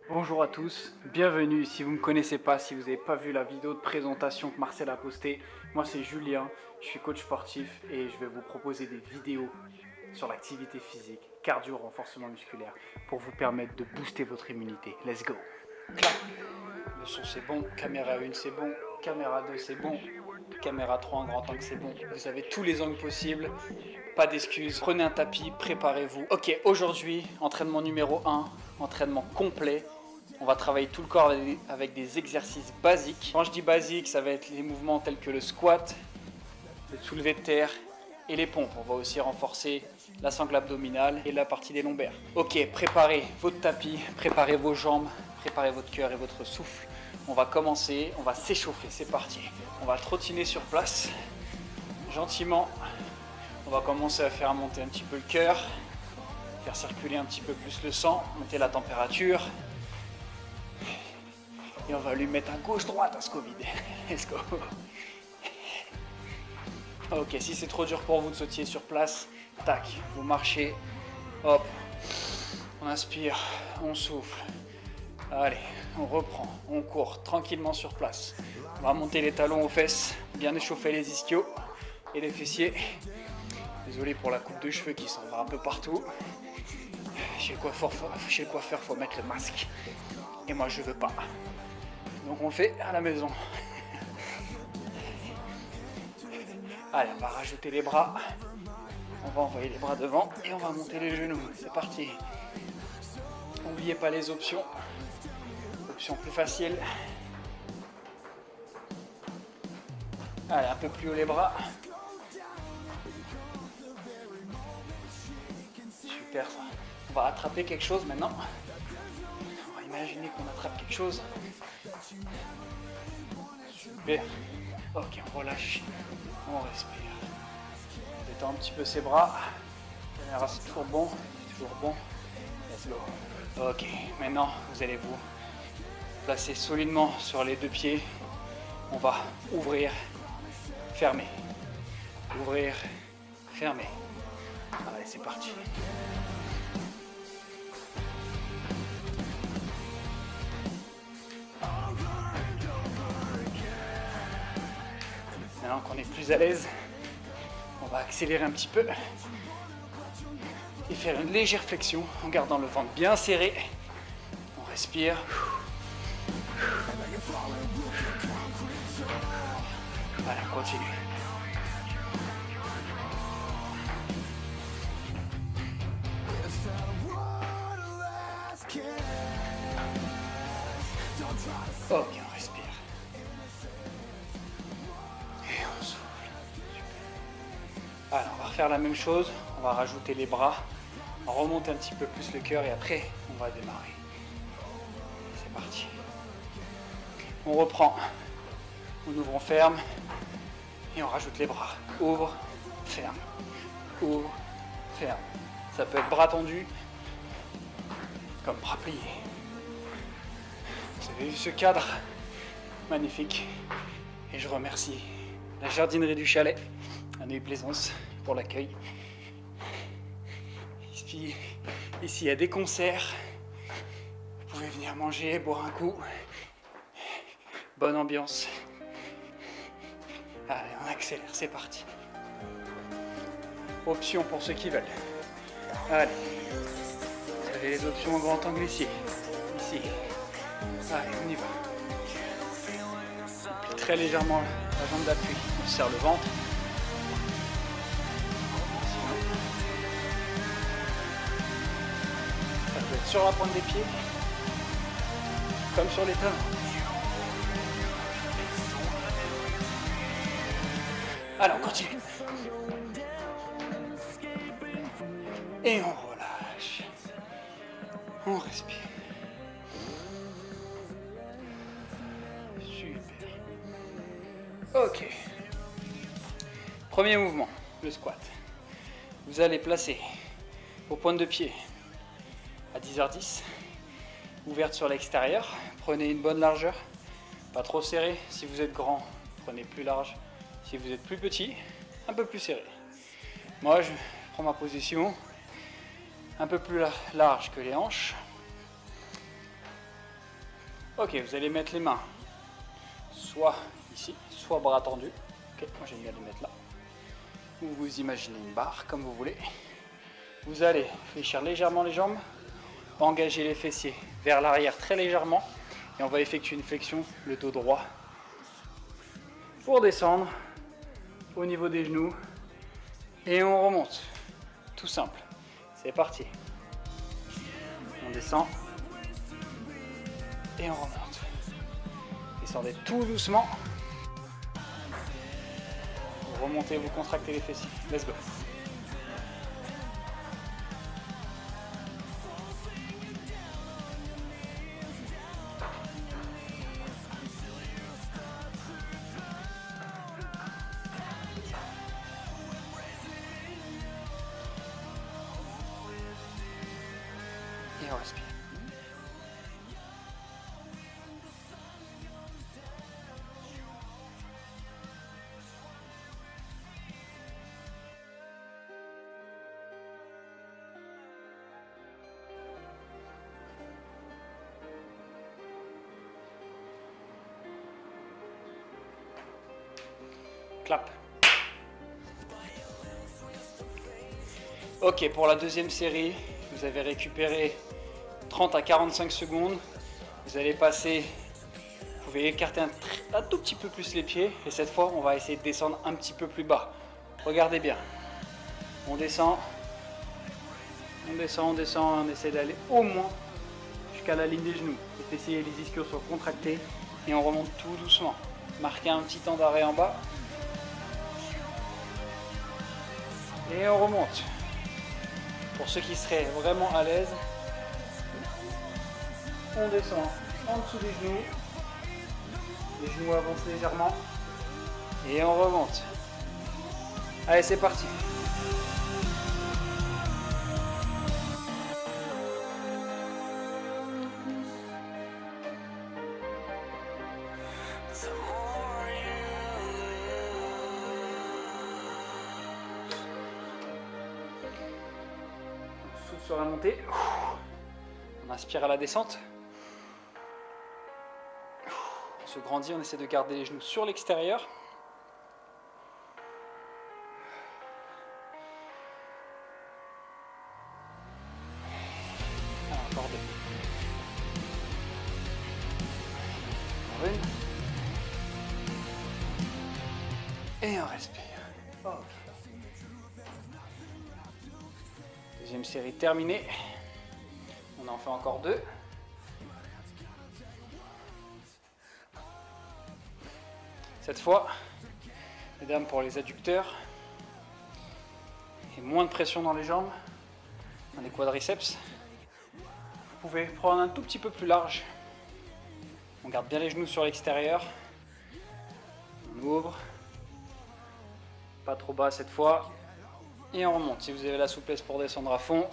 Bonjour à tous, bienvenue. Si vous ne me connaissez pas, si vous n'avez pas vu la vidéo de présentation que Marcel a postée, moi c'est Julien, je suis coach sportif et je vais vous proposer des vidéos sur l'activité physique, cardio, renforcement musculaire pour vous permettre de booster votre immunité. Let's go. Clap. Le son c'est bon, caméra 1 c'est bon, caméra 2 c'est bon, caméra 3 en grand angle c'est bon. Vous avez tous les angles possibles, pas d'excuses. Prenez un tapis, préparez-vous. Ok, aujourd'hui, entraînement numéro 1, entraînement complet. On va travailler tout le corps avec des exercices basiques. Quand je dis basique, ça va être les mouvements tels que le squat, le soulevé de terre et les pompes. On va aussi renforcer la sangle abdominale et la partie des lombaires. Ok, préparez votre tapis, préparez vos jambes, préparez votre cœur et votre souffle. On va commencer, on va s'échauffer, c'est parti. On va trottiner sur place, gentiment. On va commencer à faire monter un petit peu le cœur, faire circuler un petit peu plus le sang, monter la température. Et on va lui mettre à gauche-droite à ce Covid. Let's go. Ok, si c'est trop dur pour vous de sautiller sur place, tac, vous marchez, hop, on inspire, on souffle. Allez, on reprend, on court tranquillement sur place. On va monter les talons aux fesses, bien échauffer les ischios et les fessiers. Désolé pour la coupe de cheveux qui s'en va un peu partout. Chez le coiffeur, faut mettre le masque. Et moi, je veux pas. Donc on le fait à la maison. Allez, on va rajouter les bras. On va envoyer les bras devant et on va monter les genoux. C'est parti. N'oubliez pas les options. Option plus facile. Allez, un peu plus haut les bras. Super ça. On va attraper quelque chose maintenant. On va imaginer qu'on attrape quelque chose. Super. Ok, on relâche. On respire. On détend un petit peu ses bras. La caméra, c'est toujours bon. C'est toujours bon. Let's go. Ok, maintenant vous allez vous placer solidement sur les deux pieds. On va ouvrir, fermer. Ouvrir, fermer. Allez, c'est parti. Maintenant qu'on est plus à l'aise, on va accélérer un petit peu et faire une légère flexion en gardant le ventre bien serré. On respire. Allez, on continue. Ok, on respire. Et on souffle. Super. Alors, on va refaire la même chose. On va rajouter les bras. On remonte un petit peu plus le cœur et après, on va démarrer. C'est parti. On reprend. On ouvre, on ferme. Et on rajoute les bras. Ouvre, ferme. Ouvre, ferme. Ça peut être bras tendus, comme bras pliés. Vous avez vu ce cadre magnifique et je remercie la jardinerie du chalet à Neuilly-Plaisance pour l'accueil. Ici, il y a des concerts, vous pouvez venir manger, boire un coup, bonne ambiance. Allez, on accélère, c'est parti. Option pour ceux qui veulent. Allez, vous avez les options en grand angle ici. Allez, on y va. On plie très légèrement la jambe d'appui. On serre le ventre. Ça peut être sur la pointe des pieds, comme sur les talons. Allez, on continue. Et on relâche. On respire. Ok. Premier mouvement, le squat. Vous allez placer vos pointes de pied à 10h10, ouvertes sur l'extérieur. Prenez une bonne largeur, pas trop serré. Si vous êtes grand, prenez plus large. Si vous êtes plus petit, un peu plus serré. Moi, je prends ma position un peu plus large que les hanches. Ok, vous allez mettre les mains soit ici, soit bras tendus. Ok, moi j'aime bien les mettre là. Ou vous imaginez une barre, comme vous voulez. Vous allez fléchir légèrement les jambes, engager les fessiers vers l'arrière très légèrement. Et on va effectuer une flexion, le dos droit. Pour descendre au niveau des genoux. Et on remonte. Tout simple. C'est parti. On descend. Et on remonte. Descendez tout doucement. Vous remontez, vous contractez les fessiers. Let's go. Et on respire. Clap. Ok, pour la deuxième série, vous avez récupéré 30 à 45 secondes. Vous allez passer, vous pouvez écarter un tout petit peu plus les pieds. Et cette fois, on va essayer de descendre un petit peu plus bas. Regardez bien. On descend, on descend, on descend. On essaie d'aller au moins jusqu'à la ligne des genoux. Les fessiers et les ischios soient contractés. Et on remonte tout doucement. Marquez un petit temps d'arrêt en bas. Et on remonte. Pour ceux qui seraient vraiment à l'aise, on descend en dessous des genoux. Les genoux avancent légèrement. Et on remonte. Allez, c'est parti. Souffle sur la montée. On inspire à la descente. On se grandit, on essaie de garder les genoux sur l'extérieur. Encore deux. Encore une. Et on respire. Okay. Deuxième série terminée. On en fait encore deux. Cette fois, mesdames, pour les adducteurs, et moins de pression dans les jambes, dans les quadriceps. Vous pouvez prendre un tout petit peu plus large. On garde bien les genoux sur l'extérieur. On ouvre. Pas trop bas cette fois. Et on remonte. Si vous avez la souplesse pour descendre à fond.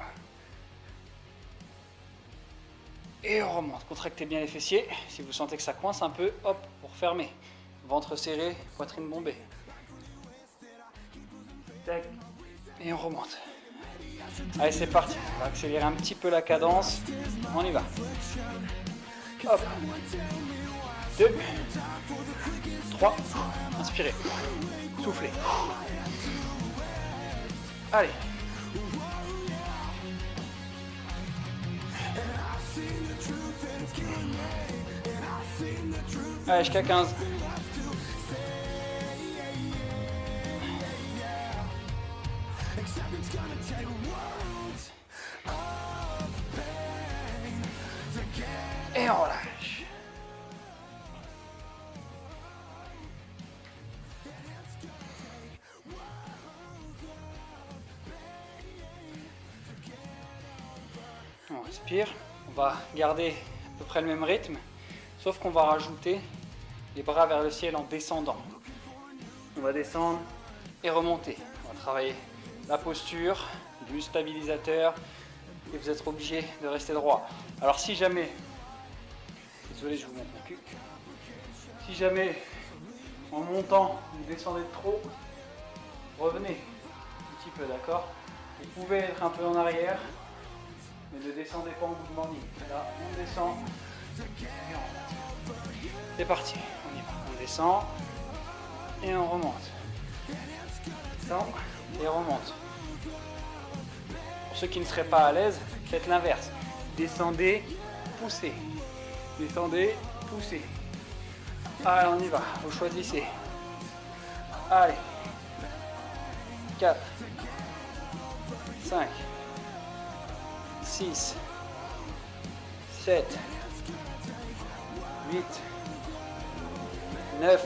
Et on remonte. Contractez bien les fessiers. Si vous sentez que ça coince un peu, hop, pour fermer. Ventre serré, poitrine bombée. Tac. Et on remonte. Allez, c'est parti. On va accélérer un petit peu la cadence. On y va. Hop. 2, 3. Inspirez. Soufflez. Allez. Allez, jusqu'à 15. Et on relâche. On respire. On va garder à peu près le même rythme, sauf qu'on va rajouter les bras vers le ciel en descendant. On va descendre et remonter. On va travailler la posture, du stabilisateur, et vous êtes obligé de rester droit. Alors si jamais, désolé je vous montre mon cul, si jamais en montant vous descendez de trop, revenez un petit peu, d'accord? Vous pouvez être un peu en arrière, mais ne descendez pas en good morning. Là, on descend et on remonte. C'est parti, on y va. On descend et on remonte. Descend et remonte. Pour ceux qui ne seraient pas à l'aise, faites l'inverse. Descendez, poussez. Descendez, poussez. Allez, on y va. Vous choisissez. Allez. 4, 5, 6, 7, 8, 9,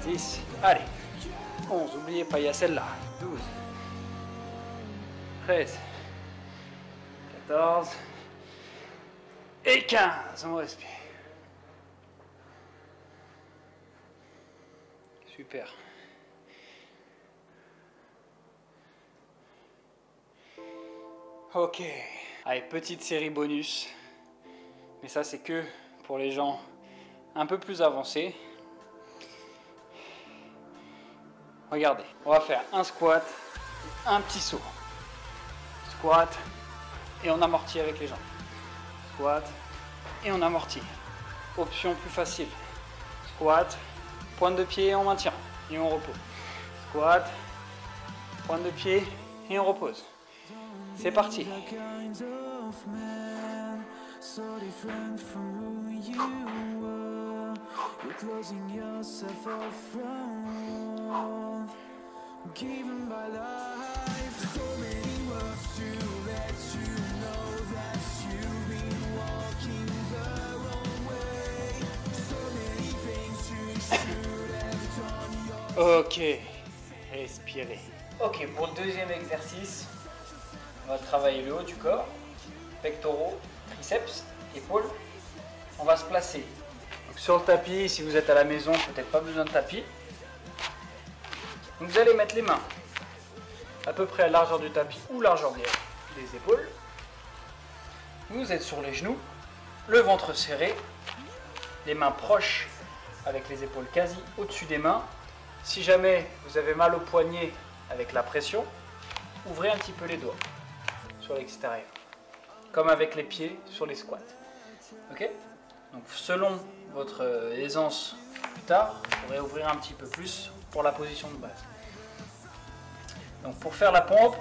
10, allez, 11, n'oubliez pas, il y a celle-là, 12, 13, 14 et 15, on respire. Super. Ok, allez, petite série bonus, mais ça c'est que pour les gens un peu plus avancés. Regardez, on va faire un squat, un petit saut. Squat et on amortit avec les jambes. Squat et on amortit. Option plus facile. Squat, pointe de pied et on maintient et on repose. Squat, pointe de pied et on repose. C'est parti. Ok, respirez. Ok, pour le deuxième exercice, on va travailler le haut du corps, pectoraux, triceps, épaules. On va se placer donc sur le tapis. Si vous êtes à la maison, peut-être pas besoin de tapis. Donc vous allez mettre les mains à peu près à la largeur du tapis ou largeur des épaules. Vous êtes sur les genoux, le ventre serré, les mains proches avec les épaules quasi au-dessus des mains. Si jamais vous avez mal au poignet avec la pression, ouvrez un petit peu les doigts sur l'extérieur, comme avec les pieds sur les squats. Ok? Donc selon votre aisance plus tard, vous pourrez ouvrir un petit peu plus pour la position de base. Donc pour faire la pompe,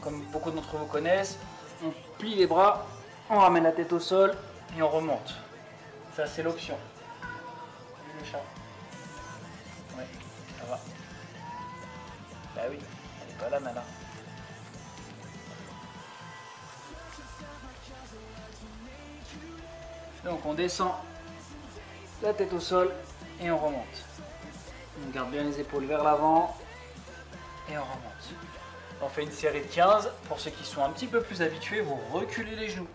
comme beaucoup d'entre vous connaissent, on plie les bras, on ramène la tête au sol et on remonte. Ça c'est l'option. Le chat. Ouais, ça va. Bah oui, elle est pas là, Nana. Donc on descend la tête au sol et on remonte. On garde bien les épaules vers l'avant et on remonte. On fait une série de 15. Pour ceux qui sont un petit peu plus habitués, vous reculez les genoux.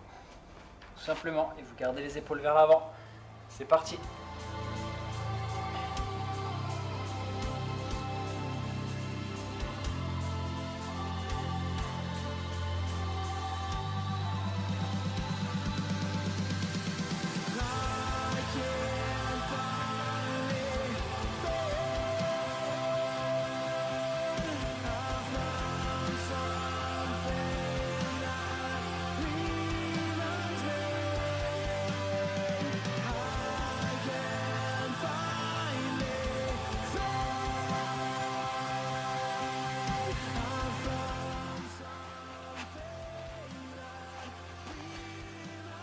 Tout simplement. Et vous gardez les épaules vers l'avant. C'est parti.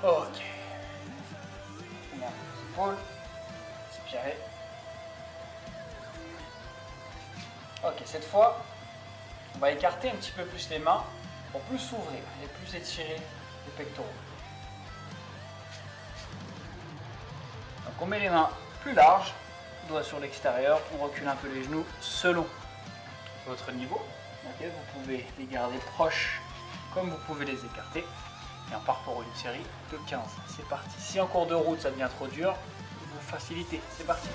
Ok. On a les épaules. Inspirez. Ok, cette fois, on va écarter un petit peu plus les mains pour plus s'ouvrir et plus étirer les pectoraux. Donc on met les mains plus larges, doigts sur l'extérieur, on recule un peu les genoux selon votre niveau. Okay, vous pouvez les garder proches comme vous pouvez les écarter. Et on part pour une série de 15. C'est parti. Si en cours de route ça devient trop dur, vous facilitez. C'est parti.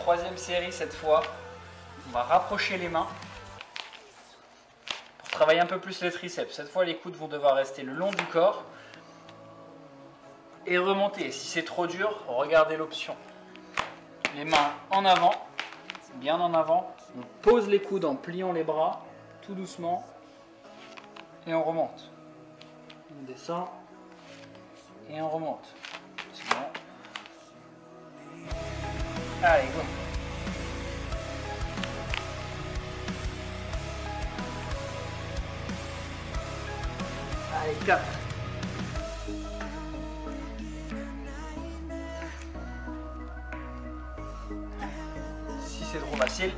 troisième série cette fois. On va rapprocher les mains pour travailler un peu plus les triceps. Cette fois, les coudes vont devoir rester le long du corps et remonter. Si c'est trop dur, regardez l'option. Les mains en avant, bien en avant. On pose les coudes en pliant les bras, tout doucement, et on remonte. On descend et on remonte. C'est bon. Allez, go. Allez, 4. Si c'est trop facile.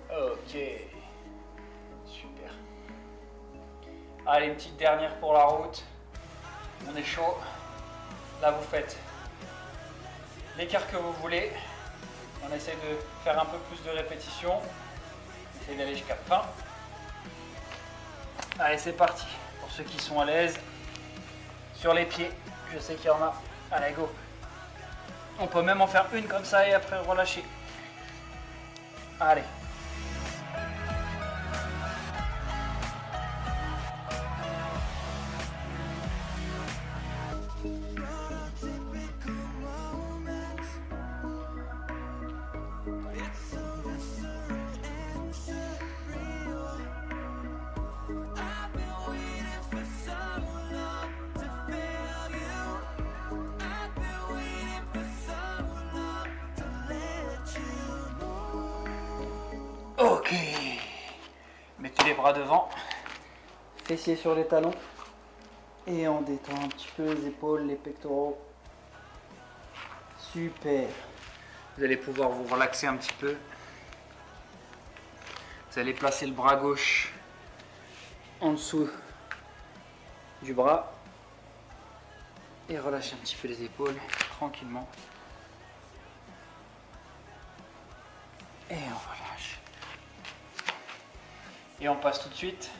Ok, super. Allez, une petite dernière pour la route. On est chaud. Là, vous faites l'écart que vous voulez. On essaie de faire un peu plus de répétitions. On essaie d'aller jusqu'à fin. Allez, c'est parti. Pour ceux qui sont à l'aise, sur les pieds, je sais qu'il y en a. Allez, go. On peut même en faire une comme ça et après relâcher. Allez. Ok, mettez les bras devant, fessiers sur les talons et on détend un petit peu les épaules, les pectoraux. Super. Vous allez pouvoir vous relaxer un petit peu. Vous allez placer le bras gauche en dessous du bras et relâcher un petit peu les épaules tranquillement. Et on relâche. Et on passe tout de suite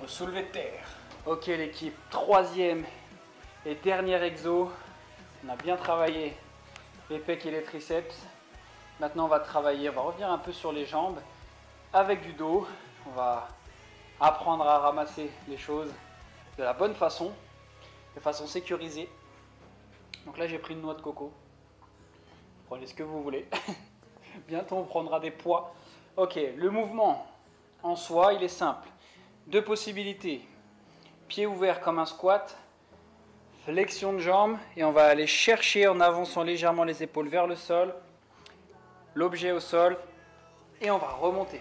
au soulevé de terre. Ok l'équipe, troisième et dernier exo. On a bien travaillé les pecs et les triceps. Maintenant on va revenir un peu sur les jambes avec du dos. On va apprendre à ramasser les choses de la bonne façon, de façon sécurisée. Donc là j'ai pris une noix de coco. Prenez ce que vous voulez. Bientôt on prendra des poids. Ok, le mouvement en soi, il est simple. Deux possibilités. Pied ouvert comme un squat, flexion de jambe, et on va aller chercher en avançant légèrement les épaules vers le sol, l'objet au sol, et on va remonter.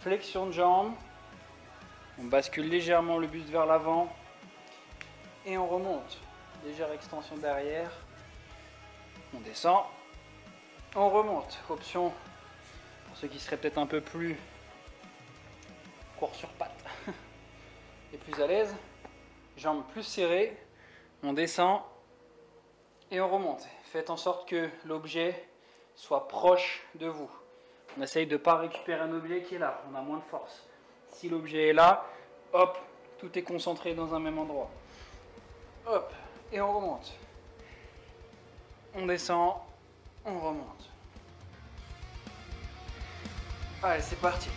Flexion de jambe, on bascule légèrement le buste vers l'avant, et on remonte. Légère extension derrière, on descend, on remonte. Option pour ceux qui seraient peut-être un peu plus court sur pattes et plus à l'aise, jambes plus serrées, on descend et on remonte. Faites en sorte que l'objet soit proche de vous. On essaye de ne pas récupérer un objet qui est là, on a moins de force. Si l'objet est là, hop, tout est concentré dans un même endroit. Hop, et on remonte. On descend, on remonte. Allez, c'est parti.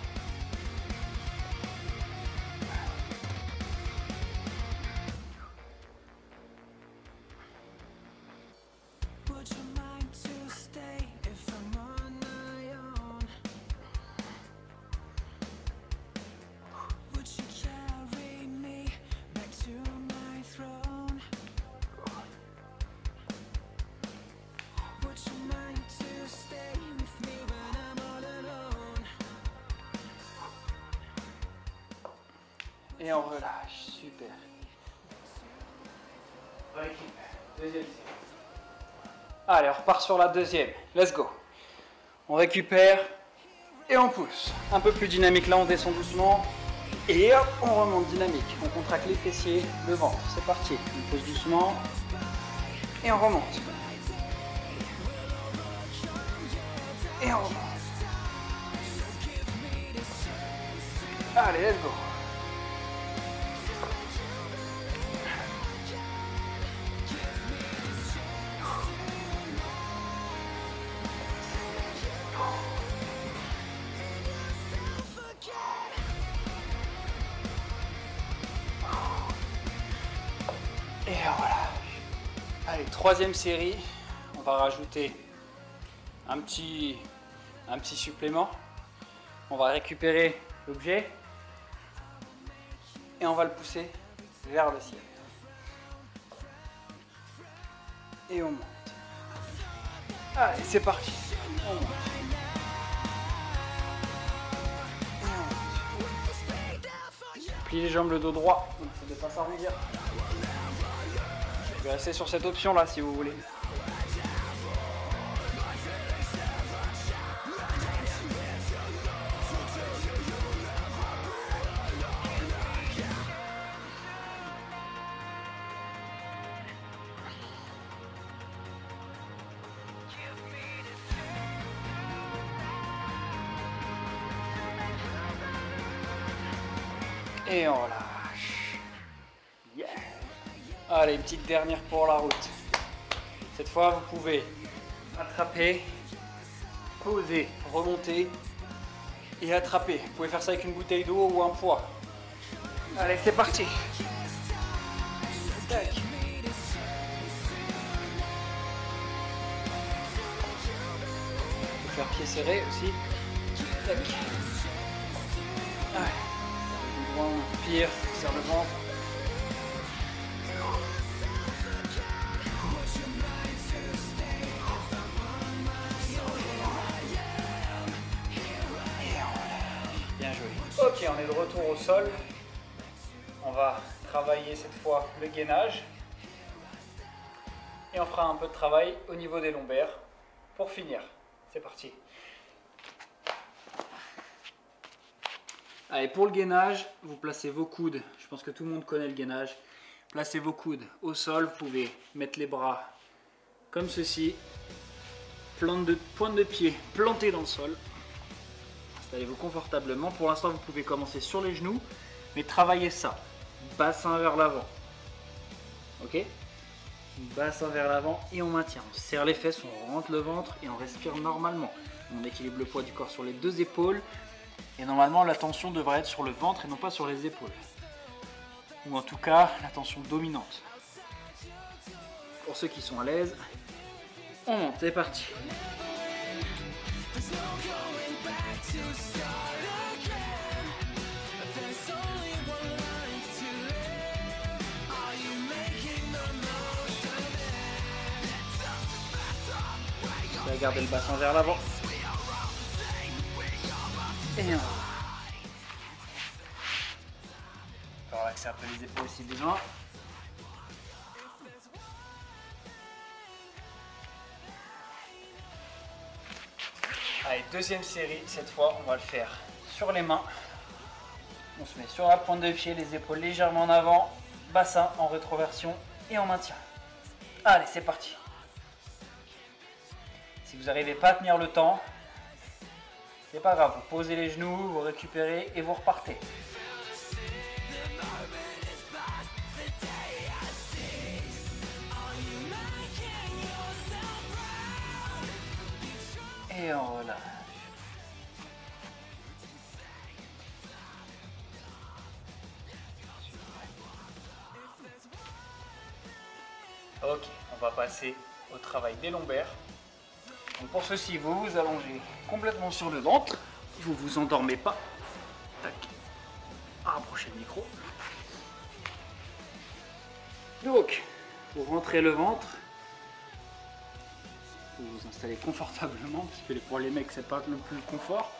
Et on relâche, super. Deuxième série. Allez, on repart sur la deuxième. Let's go. On récupère et on pousse. Un peu plus dynamique là, on descend doucement. Et hop, on remonte dynamique. On contracte les fessiers, le ventre. C'est parti. On pousse doucement et on remonte. Et on remonte. Allez, let's go. Et voilà. Allez, troisième série. On va rajouter un petit supplément. On va récupérer l'objet et on va le pousser vers le ciel. Et on monte. Allez, c'est parti. On monte. Pliez les jambes, le dos droit. Ça ne pas s'arrondir. Je vais rester sur cette option là si vous voulez. Et on lâche. Yeah. Allez, petite dernière pour la route. Cette fois, vous pouvez attraper, poser, remonter et attraper. Vous pouvez faire ça avec une bouteille d'eau ou un poids. Allez, c'est parti. Tac. Vous pouvez faire pied serré aussi. Tac. Allez. Pire, serre le ventre. Bien joué. Ok, on est de retour au sol. On va travailler cette fois le gainage. Et on fera un peu de travail au niveau des lombaires pour finir. C'est parti. Allez, pour le gainage, vous placez vos coudes. Je pense que tout le monde connaît le gainage. Placez vos coudes au sol. Vous pouvez mettre les bras comme ceci. Pointe de pied plantée dans le sol. Installez-vous confortablement. Pour l'instant, vous pouvez commencer sur les genoux, mais travaillez ça. Bassin vers l'avant. Ok? Bassin vers l'avant et on maintient. On serre les fesses, on rentre le ventre et on respire normalement. On équilibre le poids du corps sur les deux épaules. Et normalement, la tension devrait être sur le ventre et non pas sur les épaules. Ou en tout cas, la tension dominante. Pour ceux qui sont à l'aise, on monte, c'est parti. On va garder le bassin vers l'avant. Et on va relaxer un peu les épaules si besoin. Allez, deuxième série, cette fois on va le faire sur les mains. On se met sur la pointe de pied, les épaules légèrement en avant, bassin en rétroversion et on maintient. Allez, c'est parti. Si vous n'arrivez pas à tenir le temps, c'est pas grave, vous posez les genoux, vous récupérez et vous repartez. Et on relâche. Ok, on va passer au travail des lombaires. Donc pour ceci, vous vous allongez complètement sur le ventre, vous vous endormez pas. Tac. Rapprochez le micro. Donc, vous rentrez le ventre, vous vous installez confortablement, parce que pour les mecs c'est pas non plus le confort.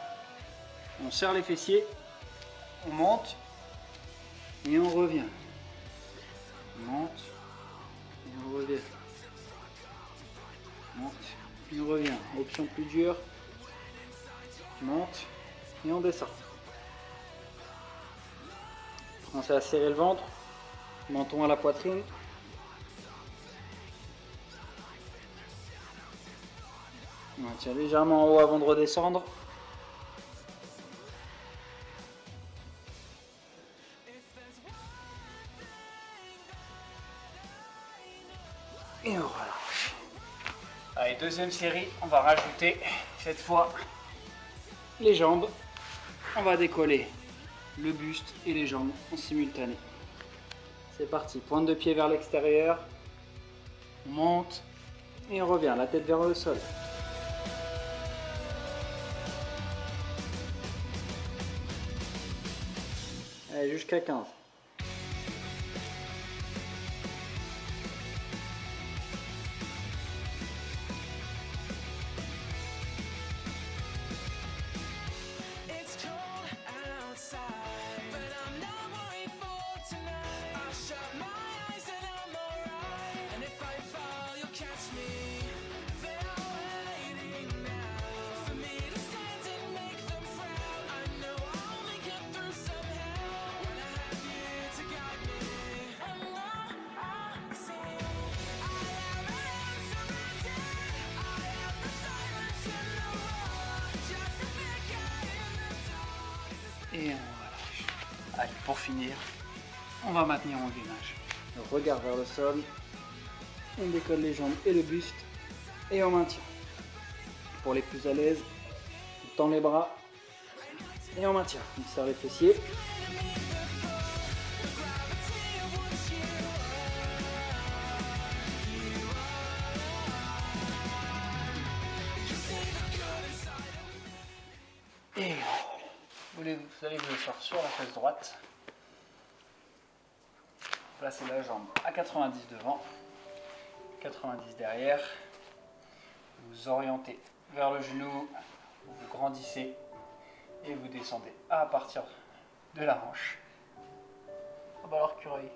On serre les fessiers, on monte et on revient. On monte et on revient. On monte. Et on revient. Option plus dure. On monte et on descend. Commencez à serrer le ventre. Menton à la poitrine. On maintient légèrement en haut avant de redescendre. Et on relâche. Allez, deuxième série, on va rajouter cette fois les jambes. On va décoller le buste et les jambes en simultané. C'est parti, pointe de pied vers l'extérieur. On monte et on revient, la tête vers le sol. Allez, jusqu'à 15. Et on relâche. Allez, pour finir, on va maintenir en gainage. Le regard vers le sol. On décolle les jambes et le buste. Et on maintient. Pour les plus à l'aise, on tend les bras. Et on maintient. On serre les fessiers. Et vous allez vous asseoir sur la face droite. Placez la jambe à 90 devant, 90 derrière. Vous orientez vers le genou, vous grandissez et vous descendez à partir de la hanche. Ah bah alors cureuil.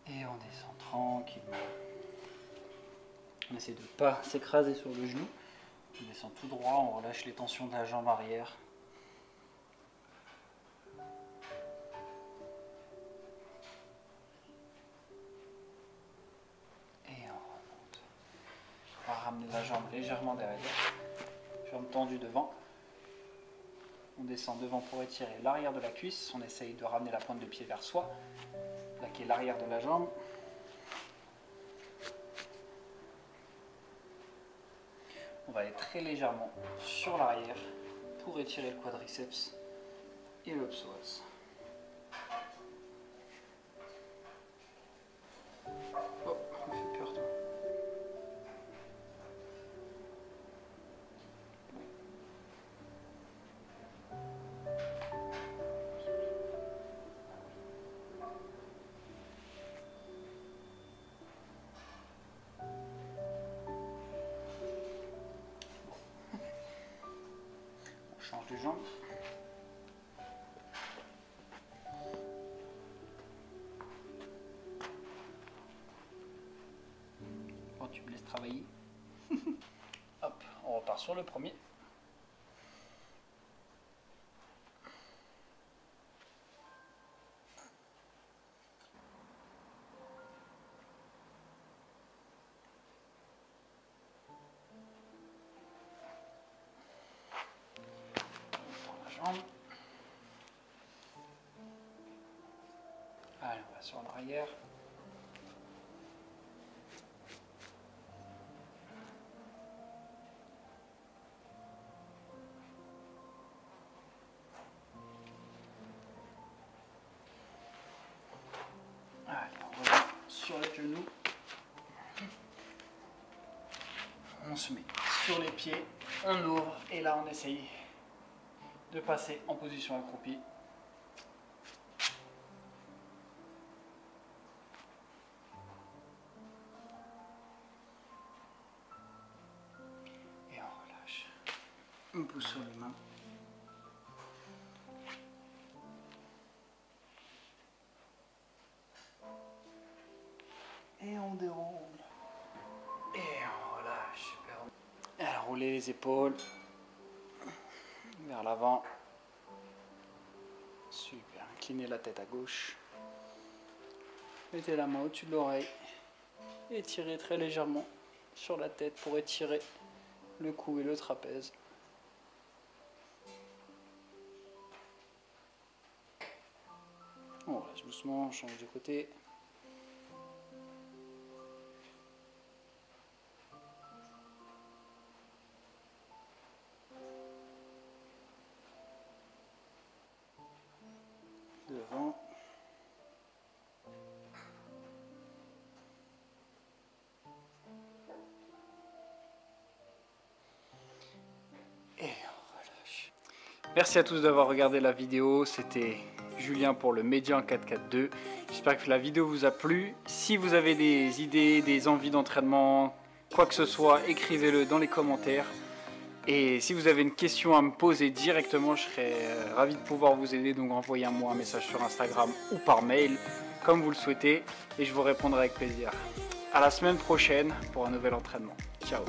Et on descend tranquillement. On essaie de ne pas s'écraser sur le genou. On descend tout droit, on relâche les tensions de la jambe arrière. Et on remonte. On va ramener la jambe légèrement derrière. Jambe tendue devant. On descend devant pour étirer l'arrière de la cuisse. On essaye de ramener la pointe de pied vers soi. Plaquer l'arrière de la jambe. On va aller très légèrement sur l'arrière pour étirer le quadriceps et le psoas. Oh, on me fait peur toi. Change de jambe. Quand tu me laisses travailler. Hop, on repart sur le premier. Allez, on va sur l'arrière. Allez, on revient sur les genoux. On se met sur les pieds, on ouvre et là on essaye de passer en position accroupie. Et on relâche. On pousse sur les mains. Et on déroule. Et on relâche. Super. Et roulez les épaules vers l'avant. Super. Inclinez la tête à gauche. Mettez la main au-dessus de l'oreille. Étirez très légèrement sur la tête pour étirer le cou et le trapèze. On reste doucement, on change de côté. Devant. Et on relâche. Merci à tous d'avoir regardé la vidéo. C'était Julien pour le Median 442. J'espère que la vidéo vous a plu. Si vous avez des idées, des envies d'entraînement, quoi que ce soit, écrivez-le dans les commentaires. Et si vous avez une question à me poser directement, je serais ravi de pouvoir vous aider. Donc envoyez-moi un message sur Instagram ou par mail, comme vous le souhaitez, et je vous répondrai avec plaisir. À la semaine prochaine pour un nouvel entraînement. Ciao.